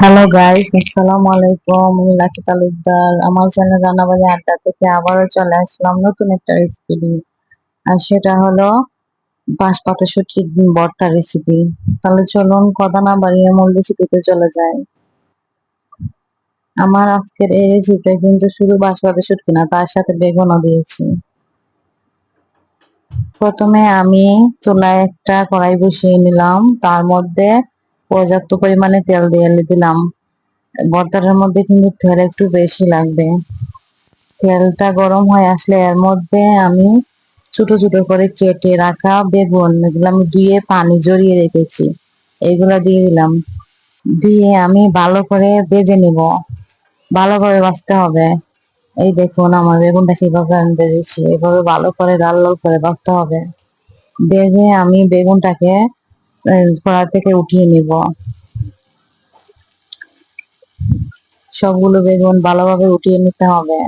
Hello guys, আসসালামু আলাইকুম। আমি লাকি তালুকদার। আমার চ্যানেল রান্নাবাড়ি আড্ডা থেকে আবারও চলে আসলাম নতুন একটা রেসিপি নিয়ে। আর সেটা হলো বাঁশপাতা শুটকির ভর্তা রেসিপি। তাহলে চলুন কথা না বাড়িয়ে মূল রেসিপিতে চলে যাই। আমার আজকের এই রেসিপিটা কিন্তু শুধু বাঁশপাতা শুটকি না, তার সাথে বেগুনও দিয়েছি। প্রথমে আমি চুলায় একটা কড়াই বসিয়ে নিলাম, তার মধ্যে পর্যাপ্ত পরিমাণে তেল দিয়ে দিলাম। ভর্তাটার মধ্যে কিন্তু তেল একটু বেশি লাগবে। তেলটা গরম হয়ে আসলে এর মধ্যে আমি ছোট ছোট করে কেটে রাখা বেগুন, এগুলো আমি ধুয়ে পানি ঝরিয়ে রেখেছি, এগুলো দিয়ে দিলাম। দিয়ে আমি ভালো করে ভেজে নিব, ভালো করে ভাজতে হবে। এই দেখুন আমার বেগুনটা কিভাবে আমি ভেজেছি, এভাবে ভালো করে লাল লাল করে ভাজতে হবে। ভেজে আমি বেগুনটাকে কড়া থেকে উঠিয়ে নিব। সবগুলো বেগুন ভালোভাবে উঠিয়ে নিতে হবে।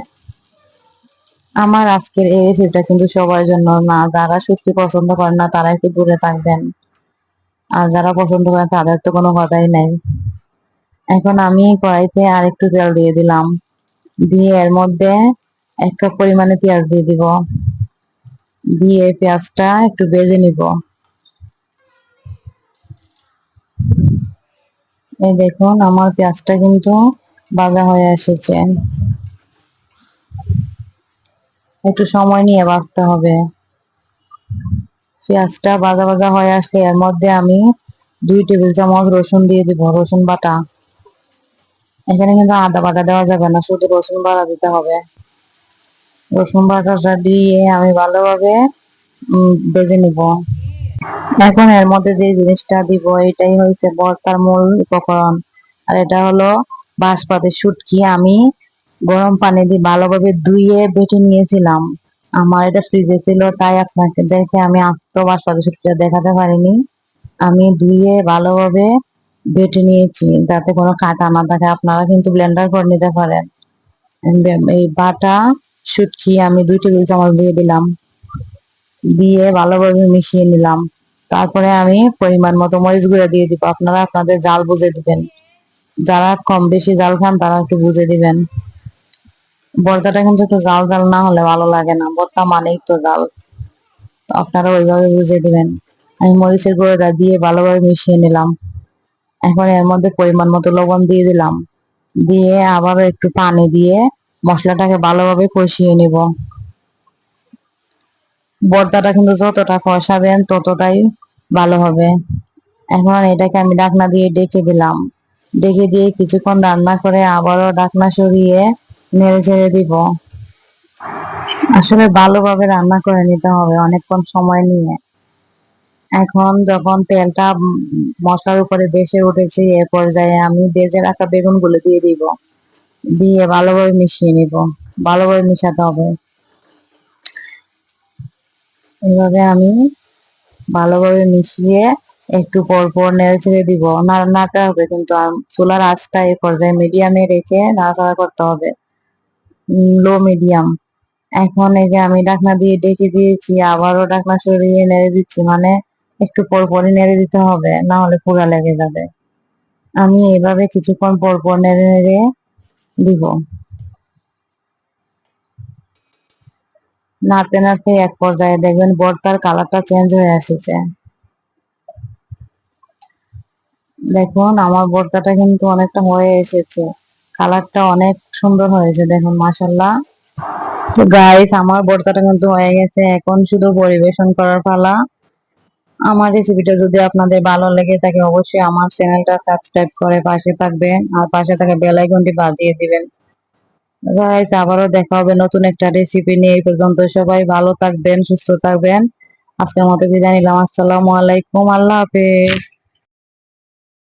আমার আজকের এই রেসিপিটা কিন্তু সবার জন্য না, যারা শুটকি পছন্দ করেন না তারা একটু দূরে থাকবেন, আর যারা পছন্দ করেন তাদের তো কোনো কথাই নাই। এখন আমি কড়াইতে আর একটু তেল দিয়ে দিলাম, দিয়ে এর মধ্যে এক কাপ পরিমাণে পেঁয়াজ দিয়ে দিব, দিয়ে পেঁয়াজটা একটু ভেজে নিব। এই দেখুন আমার পেঁয়াজটা কিন্তু ভাজা হয়ে এসেছে। একটু সময় নিয়ে ভাজতে হবে। পেঁয়াজটা ভাজা ভাজা হয়ে আসলে এর মধ্যে আমি 2 টেবিল চামচ রসুন দিয়ে দিব, রসুন বাটা। এখানে কিন্তু আদা বাটা দেওয়া যাবে না, শুধু রসুন বাটা দিতে হবে। রসুন বাটাটা দিয়ে আমি ভালোভাবে ভেজে নিব। এখন এর মধ্যে যে জিনিসটা দিব এটাই হয়েছে ভর্তার মূল উপকরণ, আর এটা হলো বাঁশপাতের শুটকি। আমি গরম পানি দিয়ে ভালোভাবে ধুয়ে বেটে নিয়েছিলাম। আমার এটা ফ্রিজে ছিল, তাই আপনাকে দেখে আমি আস্ত বাঁশপাতের শুটকিটা দেখাতে পারিনি। আমি ধুয়ে ভালোভাবে বেটে নিয়েছি যাতে কোনো কাঁটা না থাকে। আপনারা কিন্তু ব্লেন্ডার করে নিতে পারেন। এই বাটা শুটকি আমি 2 টেবিল চামচ দিয়ে দিলাম, দিয়ে ভালোভাবে মিশিয়ে নিলাম। তারপরে আমি পরিমাণ মতো মরিচ গুঁড়া দিয়ে দিব, আপনারা আপনাদের জাল বুঝে দিবেন। যারা কম বেশি জাল খান তারা একটু বুঝে দিবেন। ভর্তাটা কিন্তু একটু জাল জাল না হলে ভালো লাগে না, ভর্তা মানেই তো জাল, তো আপনারা ওইভাবে বুঝে দিবেন। আমি মরিচের গুঁড়োটা দিয়ে ভালোভাবে মিশিয়ে নিলাম। এখন এর মধ্যে পরিমাণ মতো লবণ দিয়ে দিলাম, দিয়ে আবারও একটু পানি দিয়ে মশলাটাকে ভালোভাবে কষিয়ে নিব। ভর্তাটা কিন্তু যতটা কষাবেন ততটাই ভালো হবে। এখন এটাকে আমি ঢাকনা দিয়ে ডেকে দিলাম, ডেকে দিয়ে কিছুক্ষণ রান্না করে আবারও ঢাকনা সরিয়ে নেড়ে ছেড়ে দিব। আসলে ভালোভাবে রান্না করে নিতে হবে অনেকক্ষণ সময় নিয়ে। এখন যখন তেলটা মশলার উপরে ভেসে উঠেছে, এ পর্যায়ে আমি ভেজে রাখা বেগুনগুলো দিয়ে দিব, দিয়ে ভালোভাবে মিশিয়ে নিব। ভালোভাবে মিশাতে হবে। এইভাবে আমি ভালোভাবে মিশিয়ে একটু পর পর নেড়ে ছেড়ে দিব। নাড়তে হবে কিন্তু চুলার আঁচটা এই পর্যায়ে মিডিয়ামে রেখে নাড়াচাড়া করতে হবে, লো মিডিয়াম। এখন এই যে আমি ঢাকনা দিয়ে ডেকে দিয়েছি, আবারও ঢাকনা সরিয়ে নেড়ে দিচ্ছি, মানে একটু পর পরই নেড়ে দিতে হবে, না হলে পুড়া লেগে যাবে। আমি এভাবে কিছুক্ষণ পর পর নেড়ে নেড়ে দিব। নাড়তে নাড়তে এক পর্যায়ে দেখবেন ভর্তার কালারটা চেঞ্জ হয়ে এসেছে। দেখুন আমার ভর্তাটা কিন্তু অনেকটা হয়ে এসেছে, কালারটা অনেক সুন্দর হয়েছে, দেখুন মাশাআল্লাহ। তো গাইস আমার ভর্তাটা কিন্তু হয়ে গেছে, এখন শুধু পরিবেশন করার পালা। আমার রেসিপিটা যদি আপনাদের ভালো লেগে থাকে অবশ্যই আমার চ্যানেলটা সাবস্ক্রাইব করে পাশে থাকবেন, আর পাশে থাকা বেল আইকনটি বাজিয়ে দিবেন। গাইস আবারও দেখা হবে নতুন একটা রেসিপি নিয়ে। এই পর্যন্ত সবাই ভালো থাকবেন, সুস্থ থাকবেন। আজকের মতো বিদায় নিলাম। আসসালামু আলাইকুম, আল্লাহ হাফেজ।